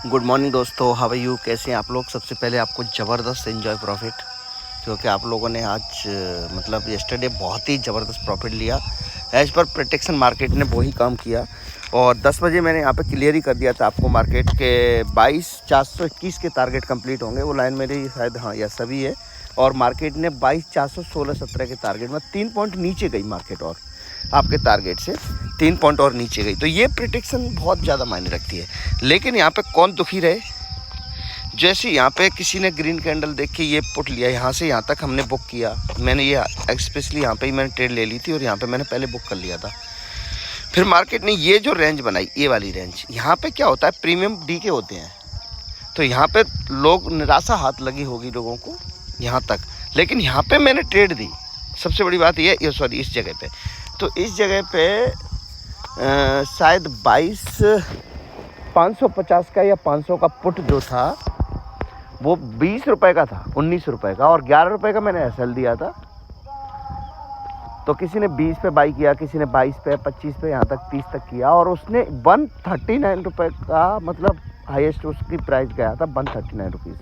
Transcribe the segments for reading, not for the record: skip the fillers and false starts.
Good morning दोस्तों, how are you? कैसे हैं आप लोग? सबसे पहले आपको ज़बरदस्त एंजॉय प्रॉफिट, क्योंकि आप लोगों ने आज मतलब यस्टरडे बहुत ही ज़बरदस्त प्रॉफिट लिया। एज पर प्रोटेक्शन मार्केट ने वही काम किया और 10 बजे मैंने यहाँ पे क्लियर ही कर दिया था आपको मार्केट के 22,421 के टारगेट कंप्लीट होंगे। वो लाइन मेरी शायद हाँ या सभी है और मार्केट ने 22,416-17 के टारगेट में 3 पॉइंट नीचे गई मार्केट और आपके टारगेट से 3 पॉइंट और नीचे गई। तो ये प्रोटेक्शन बहुत ज़्यादा मायने रखती है। लेकिन यहाँ पे कौन दुखी रहे? जैसे यहाँ पे किसी ने ग्रीन कैंडल देख के ये पुट लिया, यहाँ से यहाँ तक हमने बुक किया। मैंने ये स्पेशली यहाँ पे ही मैंने ट्रेड ले ली थी और यहाँ पे मैंने पहले बुक कर लिया था। फिर मार्केट ने ये जो रेंज बनाई, ये वाली रेंज, यहाँ पे क्या होता है, प्रीमियम डी के होते हैं। तो यहाँ पे लोग निराशा हाथ लगी होगी लोगों को यहाँ तक, लेकिन यहाँ पे मैंने ट्रेड दी। सबसे बड़ी बात ये सॉरी इस जगह पे, तो इस जगह पे शायद 22,550 का या 500 का पुट जो था वो 20 रुपये का था, 19 रुपये का, और 11 रुपये का मैंने एसएल दिया था। तो किसी ने 20 पे बाई किया, किसी ने 22 पे, 25 पे, यहाँ तक 30 तक किया और उसने 139 रुपये का मतलब हाईएस्ट उसकी प्राइस गया था 139 रुपीज़।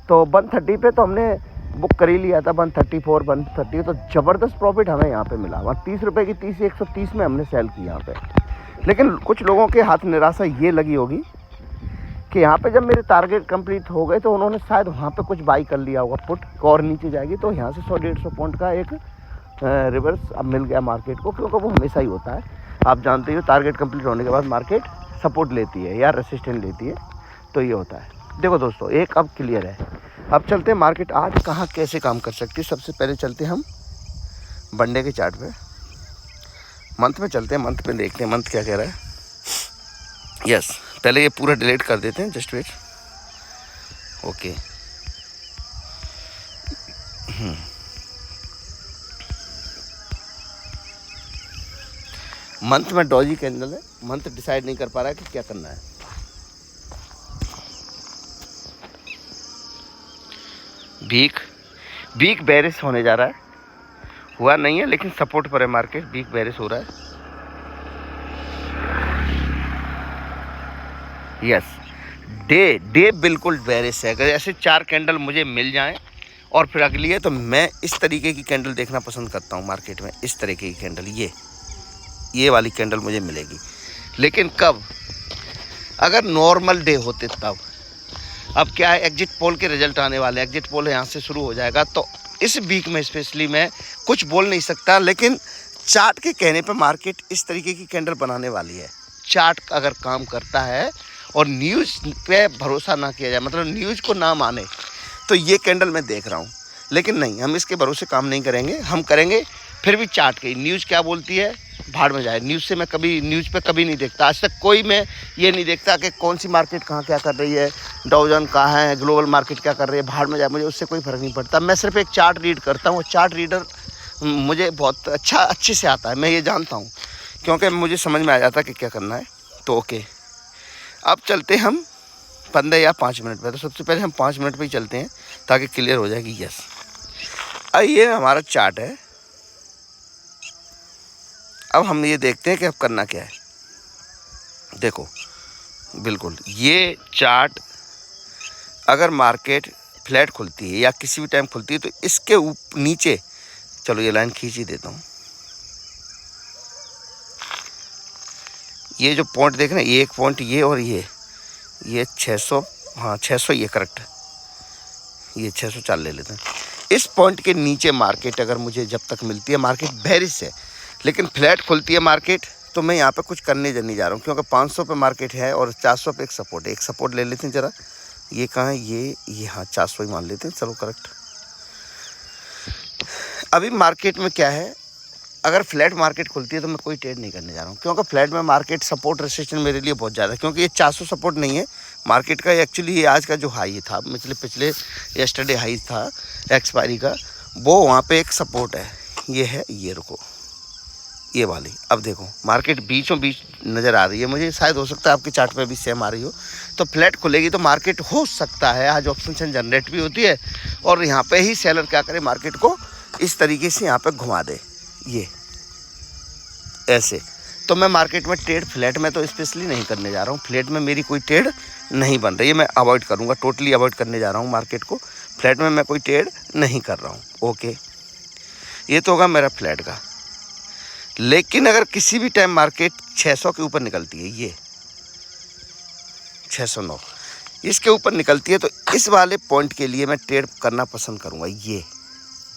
तो 130 पे तो हमने बुक कर ही लिया था, 134, 130, तो ज़बरदस्त प्रॉफिट हमें यहाँ पे मिला। वहाँ 30 रुपये की 30 130 में हमने सेल की यहाँ पे। लेकिन कुछ लोगों के हाथ निराशा ये लगी होगी कि यहाँ पे जब मेरे टारगेट कंप्लीट हो गए तो उन्होंने शायद वहाँ पे कुछ बाई कर लिया होगा, पुट और नीचे जाएगी तो यहाँ से 100-150 पॉइंट का एक रिवर्स अब मिल गया मार्केट को, क्योंकि वो हमेशा ही होता है। आप जानते हो टारगेट कंप्लीट होने के बाद मार्केट सपोर्ट लेती है या रेसिस्टेंट लेती है, तो ये होता है। देखो दोस्तों, एक अब क्लियर है। अब चलते हैं मार्केट आज कहाँ कैसे काम कर सकती है। सबसे पहले चलते हैं हम वनडे के चार्ट पे, मंथ में चलते हैं। मंथ में देखते हैं मंथ क्या कह रहा है। यस, पहले ये पूरा डिलीट कर देते हैं, जस्ट वेट। ओके, मंथ में डॉजी कैंडल है। मंथ डिसाइड नहीं कर पा रहा है कि क्या करना है। वीक बेरिश होने जा रहा है, हुआ नहीं है लेकिन सपोर्ट पर है मार्केट। वीक बेरिश हो रहा है। यस, डे बिल्कुल बेरिश है। अगर ऐसे 4 कैंडल मुझे मिल जाएं और फिर अगली है, तो मैं इस तरीके की कैंडल देखना पसंद करता हूं मार्केट में। इस तरीके की कैंडल, ये वाली कैंडल मुझे मिलेगी। लेकिन कब? अगर नॉर्मल डे होते तब। अब क्या है, एग्जिट पोल के रिजल्ट आने वाले हैं। एग्जिट पोल यहाँ से शुरू हो जाएगा, तो इस वीक में स्पेशली मैं कुछ बोल नहीं सकता, लेकिन चार्ट के कहने पे मार्केट इस तरीके की कैंडल बनाने वाली है। चार्ट अगर काम करता है और न्यूज़ पे भरोसा ना किया जाए, मतलब न्यूज़ को ना माने, तो ये कैंडल मैं देख रहा हूँ। लेकिन नहीं, हम इसके भरोसे काम नहीं करेंगे। हम करेंगे फिर भी चार्ट की। न्यूज़ क्या बोलती है, भाड़ में जाए। न्यूज़ से मैं कभी न्यूज़ पे कभी नहीं देखता। आज तक कोई मैं ये नहीं देखता कि कौन सी मार्केट कहाँ क्या कर रही है, डाउजन कहाँ है, ग्लोबल मार्केट क्या कर रही है, भाड़ में जाए, मुझे उससे कोई फ़र्क नहीं पड़ता। मैं सिर्फ एक चार्ट रीड करता हूँ। चार्ट रीडर मुझे बहुत अच्छे से आता है, मैं ये जानता हूँ, क्योंकि मुझे समझ में आ जाता है कि क्या करना है। तो ओके, अब चलते हम 15 या 5 मिनट पे। तो सबसे पहले हम 5 मिनट पे ही चलते हैं ताकि क्लियर हो जाएगी। यस, अब ये हमारा चार्ट है। अब हम ये देखते हैं कि अब करना क्या है। देखो, बिल्कुल ये चार्ट अगर मार्केट फ्लैट खुलती है या किसी भी टाइम खुलती है, तो इसके नीचे, चलो ये लाइन खींच ही देता हूँ। ये जो पॉइंट देख रहे हैं, ये एक पॉइंट, ये और ये 600, हाँ 600, ये करेक्ट, ये 604 ले लेते हैं। इस पॉइंट के नीचे मार्केट अगर मुझे जब तक मिलती है, मार्केट बेरिश है लेकिन फ्लैट खुलती है मार्केट, तो मैं यहाँ पे कुछ करने नहीं जा रहा हूँ, क्योंकि 500 पे मार्केट है और 400 पे एक सपोर्ट ले लेते हैं ज़रा। ये कहाँ है, ये हाँ 400 ही मान लेते हैं, चलो करेक्ट। अभी मार्केट में क्या है, अगर फ्लैट मार्केट खुलती है तो मैं कोई ट्रेड नहीं करने जा रहा हूँ, क्योंकि फ्लैट में मार्केट सपोर्ट रेजिस्टेंस मेरे लिए बहुत ज़्यादा है। क्योंकि ये 400 सपोर्ट नहीं है मार्केट का, एक्चुअली ये आज का जो हाई था, पिछले यस्टरडे हाई था एक्सपायरी का, वो वहाँ पे एक सपोर्ट है। ये है, ये रुको, ये वाली। अब देखो मार्केट बीचों बीच नज़र आ रही है मुझे, शायद हो सकता है आपके चार्ट में भी सेम आ रही हो। तो फ्लैट खुलेगी तो मार्केट हो सकता है आज ऑप्शन जनरेट भी होती है और यहाँ पे ही सेलर क्या करे, मार्केट को इस तरीके से यहाँ पे घुमा दे, ये ऐसे। तो मैं मार्केट में ट्रेड फ्लैट में तो स्पेशली नहीं करने जा रहा हूँ। फ्लैट में मेरी कोई ट्रेड नहीं बन रही है, मैं अवॉइड करूँगा, टोटली अवॉइड करने जा रहा हूँ मार्केट को। फ्लैट में मैं कोई ट्रेड नहीं कर रहा हूँ। ओके, ये तो होगा मेरा फ्लैट का। लेकिन अगर किसी भी टाइम मार्केट 600 के ऊपर निकलती है, ये 609 इसके ऊपर निकलती है, तो इस वाले पॉइंट के लिए मैं ट्रेड करना पसंद करूँगा। ये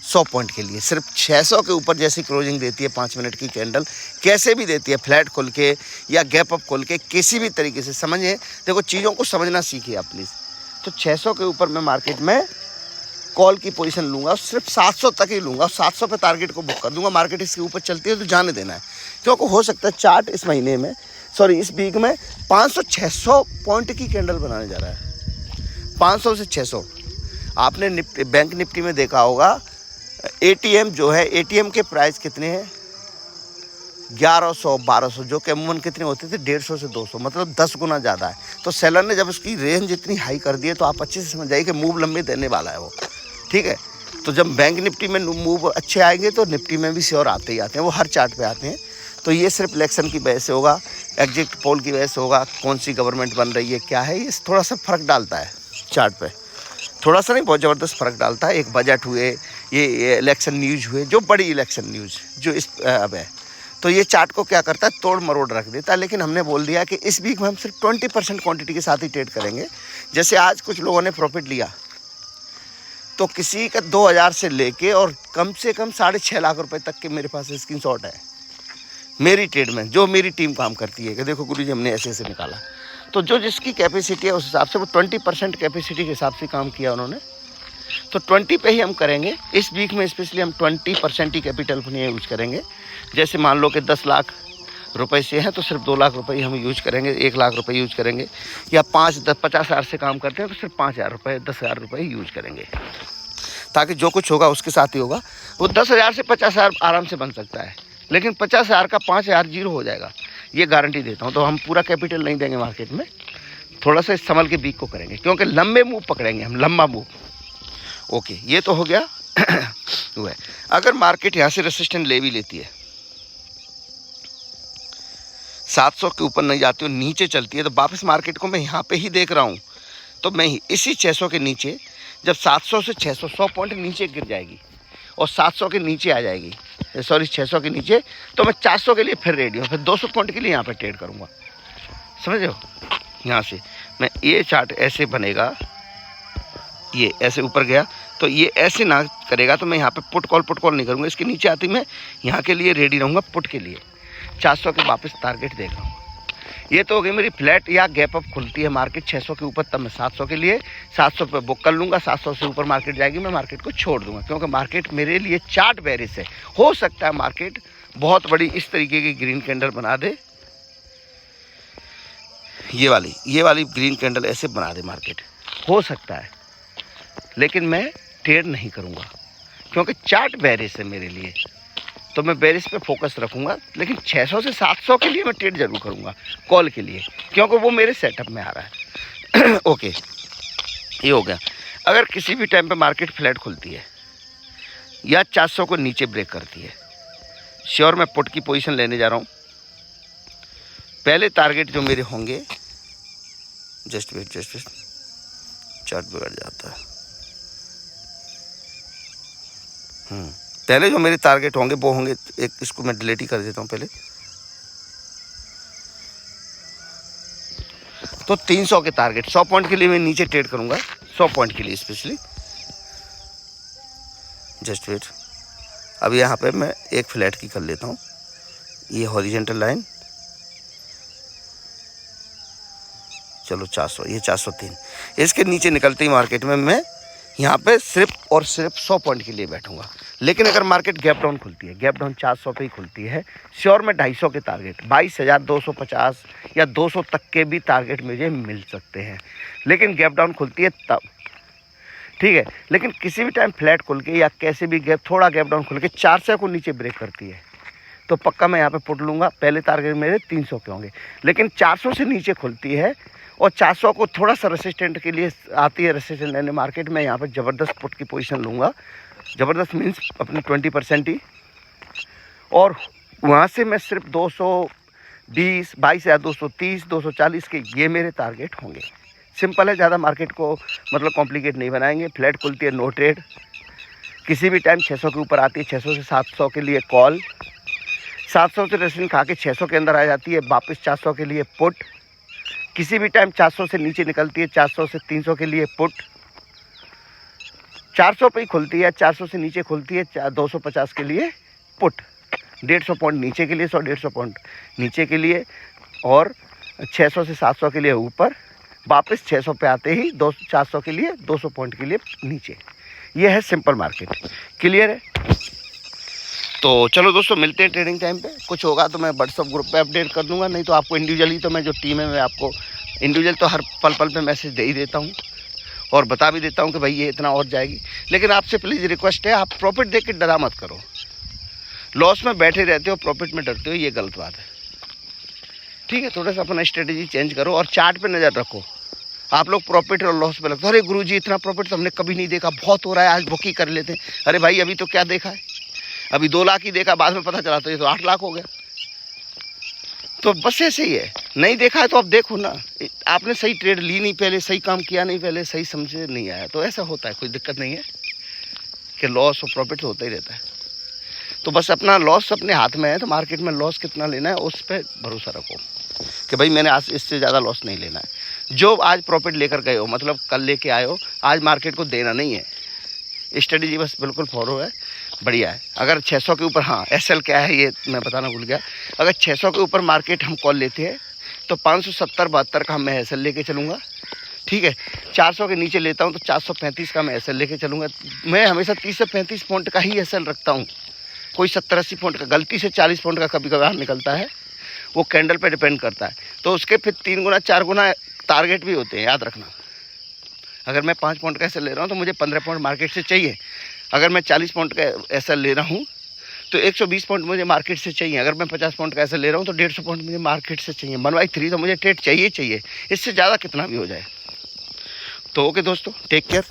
100 पॉइंट के लिए सिर्फ 600 के ऊपर जैसी क्लोजिंग देती है 5 मिनट की कैंडल, कैसे भी देती है, फ्लैट खोल के या गैप अप खोल के, किसी भी तरीके से समझिए। देखो, चीज़ों को समझना सीखिए आप प्लीज़। तो 600 के ऊपर मैं मार्केट में कॉल की पोजीशन लूँगा, सिर्फ 700 तक ही लूँगा, 700 पे टारगेट को बुक कर दूँगा। मार्केट इसके ऊपर चलती है तो जाने देना है, क्योंकि हो सकता है चार्ट इस महीने में, सॉरी इस वीक में 500-600 पॉइंट की कैंडल बनाने जा रहा है। 500 से 600। आपने निफ्टी, बैंक निफ्टी में देखा होगा, एटीएम जो है, एटीएम के प्राइस कितने हैं? 1100-1200, जो कि अमूमन कितने होते थे? 150 से 200, मतलब 10 गुना ज़्यादा है। तो सेलर ने जब उसकी रेंज इतनी हाई कर दी है, तो आप अच्छे से समझ जाइए कि मूव लंबे देने वाला है वो, ठीक है। तो जब बैंक निफ्टी में मूव अच्छे आएंगे तो निफ्टी में भी श्योर आते ही आते हैं, वो हर चार्ट पे आते हैं। तो ये सिर्फ इलेक्शन की वजह से होगा, एग्जिट पोल की वजह से होगा, कौन सी गवर्नमेंट बन रही है, क्या है, ये थोड़ा सा फ़र्क डालता है चार्ट पे। थोड़ा सा नहीं, बहुत ज़बरदस्त फ़र्क डालता है। एक बजट हुए, ये इलेक्शन न्यूज़ हुए, जो बड़ी इलेक्शन न्यूज़ जो इस अब है, तो ये चार्ट को क्या करता है? तोड़ मरोड़ रख देता है। लेकिन हमने बोल दिया कि इस वीक में हम सिर्फ 20% क्वांटिटी के साथ ही ट्रेड करेंगे। जैसे आज कुछ लोगों ने प्रॉफिट लिया, तो किसी का 2000 से लेके और कम से कम 6.5 लाख रुपए तक के मेरे पास स्क्रीनशॉट है मेरी ट्रेड में, जो मेरी टीम काम करती है कि देखो गुरुजी हमने ऐसे ऐसे निकाला। तो जो जिसकी कैपेसिटी है उस हिसाब से वो 20% कैपेसिटी के हिसाब से काम किया उन्होंने। तो 20 पे ही हम करेंगे इस वीक में, स्पेशली हम 20% ही कैपिटल अपनी यूज करेंगे। जैसे मान लो कि 10 लाख रुपए से हैं तो सिर्फ 2 लाख रुपए हम यूज करेंगे, 1 लाख रुपए यूज करेंगे, या 50 हज़ार से काम करते हैं तो सिर्फ 5,000 रुपये, 10,000 रुपये यूज करेंगे, ताकि जो कुछ होगा उसके साथ ही होगा। वो 10,000 से 50,000 आराम से बन सकता है, लेकिन 50,000 का 5,000 जीरो हो जाएगा, ये गारंटी देता हूँ। तो हम पूरा कैपिटल नहीं देंगे मार्केट में, थोड़ा सा संभल के वीक को करेंगे, क्योंकि लंबे मूव पकड़ेंगे हम, लंबा मूव। ओके, ये तो हो गया। वो है, अगर मार्केट यहाँ से रेसिस्टेंस ले भी लेती है, 700 के ऊपर नहीं जाती और नीचे चलती है, तो वापस मार्केट को मैं यहाँ पे ही देख रहा हूँ। तो मैं इसी 600 के नीचे, जब 700 से 600 100 पॉइंट नीचे गिर जाएगी और 700 के नीचे आ जाएगी, सॉरी 600 के नीचे, तो मैं 400 के लिए फिर रेडी हूँ, फिर 200 पॉइंट के लिए यहाँ पे ट्रेड करूँगा। समझ रहे हो? यहाँ से मैं, ये चार्ट ऐसे बनेगा, ये ऐसे ऊपर गया तो ये ऐसे ना करेगा, तो मैं यहाँ पे पुट कॉल नहीं करूँगा। इसके नीचे आती मैं यहाँ के लिए रेडी रहूँगा, पुट के लिए 400 के वापस टारगेट देख रहा हूँ। ये तो हो गई मेरी फ्लैट या गैप अप खुलती है मार्केट 600 के ऊपर, तब मैं 700 के लिए 700 पे बुक कर लूँगा। 700 से ऊपर मार्केट जाएगी, मैं मार्केट को छोड़ दूँगा, क्योंकि मार्केट मेरे लिए चार्ट बेरिश है। हो सकता है मार्केट बहुत बड़ी इस तरीके की ग्रीन कैंडल बना दे, ये वाली ग्रीन कैंडल ऐसे बना दे मार्केट, हो सकता है, लेकिन मैं ट्रेड नहीं करूँगा, क्योंकि चार्ट बेरिश है मेरे लिए। तो मैं बेरिश पे फोकस रखूँगा, लेकिन 600 से 700 के लिए मैं ट्रेड जरूर करूँगा कॉल के लिए, क्योंकि वो मेरे सेटअप में आ रहा है। ओके, ये हो गया। अगर किसी भी टाइम पे मार्केट फ्लैट खुलती है या 400 को नीचे ब्रेक करती है, श्योर मैं पुट की पोजीशन लेने जा रहा हूँ। पहले टारगेट जो मेरे होंगे, जस्ट वेट, चार्ट बिगड़ जाता है। पहले जो मेरे टारगेट होंगे वो होंगे, एक इसको मैं डिलीट ही कर देता हूँ पहले, तो 300 के टारगेट, 100 पॉइंट के लिए मैं नीचे ट्रेड करूंगा, 100 पॉइंट के लिए स्पेशली। जस्ट वेट, अब यहाँ पे मैं एक फ्लैट की कर लेता हूँ, ये हॉरिजेंटल लाइन, चलो 400, ये 403, इसके नीचे निकलते ही मार्केट में मैं यहाँ पे सिर्फ और सिर्फ 100 पॉइंट के लिए बैठूंगा। लेकिन अगर मार्केट गैप डाउन खुलती है, गैप डाउन 400 पे ही खुलती है, श्योर मैं 250 के टारगेट, 22,250 या 200 तक के भी टारगेट मुझे मिल सकते हैं, लेकिन गैप डाउन खुलती है तब, ठीक है। लेकिन किसी भी टाइम फ्लैट खुल के या कैसे भी गैप, थोड़ा गैप डाउन खुल के 400 को नीचे ब्रेक करती है, तो पक्का मैं यहाँ पे पुट लूँगा। पहले टारगेट मेरे 300 के होंगे, लेकिन 400 से नीचे खुलती है और 400 को थोड़ा सा रेसिस्टेंट के लिए आती है, रेसिस्टेंट लेने मार्केट में, यहाँ पर ज़बरदस्त पुट की पोजीशन लूँगा। ज़बरदस्त मीन्स अपनी 20% ही, और वहाँ से मैं सिर्फ 222,230, 240 के ये मेरे टारगेट होंगे, सिंपल है, ज़्यादा मार्केट को मतलब कॉम्प्लिकेट नहीं बनाएंगे। फ्लैट खुलती है नो ट्रेड, किसी भी टाइम 600 के ऊपर आती है, 600 से 700 के लिए कॉल, 700 से रेसिन खा के 600 के अंदर आ जाती है, वापस 400 के लिए पुट, किसी भी टाइम 400 से नीचे निकलती है, 400 से 300 के लिए पुट, 400 पे ही खुलती है, 400 से नीचे खुलती है 250 के लिए पुट, 150 पॉइंट नीचे के लिए, 100-150 पॉइंट नीचे के लिए, और 600 से 700 के लिए ऊपर, वापस 600 पे आते ही 400 के लिए 200 पॉइंट के लिए नीचे। ये है सिंपल मार्केट। क्लियर है? तो चलो दोस्तों, मिलते हैं ट्रेडिंग टाइम पे। कुछ होगा तो मैं व्हाट्सअप ग्रुप पे अपडेट कर दूंगा, नहीं तो आपको इंडिविजुअली, तो मैं जो टीम है मैं आपको इंडिविजुअल तो हर पल पल पे मैसेज दे ही देता हूँ और बता भी देता हूँ कि भाई ये इतना और जाएगी। लेकिन आपसे प्लीज़ रिक्वेस्ट है, आप प्रॉफिट देख के डरा मत करो। लॉस में बैठे रहते हो, प्रॉफिट में डरते हो, ये गलत बात है। ठीक है, थोड़ा सा अपना स्ट्रेटेजी चेंज करो और चार्ट पे नज़र रखो। आप लोग प्रॉफिट और लॉस पे लगते हो, अरे गुरुजी इतना प्रॉफिट तो हमने कभी नहीं देखा, बहुत हो रहा है, आज बुक ही कर लेते हैं। अरे भाई अभी तो क्या देखा है, अभी 2 लाख ही देखा, बाद में पता चला तो ये तो 8 लाख हो गया। तो बस ऐसे ही है, नहीं देखा है तो अब देखो ना, आपने सही ट्रेड ली नहीं पहले, सही काम किया नहीं पहले, सही समझे नहीं आया, तो ऐसा होता है, कोई दिक्कत नहीं है कि लॉस और प्रॉफिट होता ही रहता है। तो बस अपना लॉस अपने हाथ में है, तो मार्केट में लॉस कितना लेना है उस पर भरोसा रखो कि भाई मैंने आज इससे ज़्यादा लॉस नहीं लेना है। जो आज प्रॉफिट लेकर गए हो, मतलब कल लेके आए हो, आज मार्केट को देना नहीं है। स्ट्रेटेजी बस बिल्कुल फॉलो है, बढ़िया है। अगर 600 के ऊपर, हाँ एसएल क्या है ये मैं बताना भूल गया, अगर 600 के ऊपर मार्केट हम कॉल लेते हैं तो 570-72 का मैं एसएल लेके चलूँगा। ठीक है, 400 के नीचे लेता हूँ तो 435 का मैं एसएल लेके चलूँगा। मैं हमेशा 30 से 35 पॉइंट का ही एसएल रखता हूँ, कोई 70-80 पॉइंट का, गलती से 40 पॉइंट का कभी कभार निकलता है, वो कैंडल पे डिपेंड करता है। तो उसके फिर 3 गुना 4 गुना टारगेट भी होते हैं, याद रखना। अगर मैं 5 पॉइंट का एसएल ले रहा हूँ तो मुझे 15 पॉइंट मार्केट से चाहिए। अगर मैं 40 पॉइंट का एसएल ले रहा हूँ तो 120 पॉइंट मुझे मार्केट से चाहिए। अगर मैं 50 पॉइंट का एसएल ले रहा हूँ तो 150 पॉइंट मुझे मार्केट से चाहिए। 1/3 तो मुझे ट्रेड चाहिए, इससे ज़्यादा कितना भी हो जाए। तो ओके दोस्तों, टेक केयर।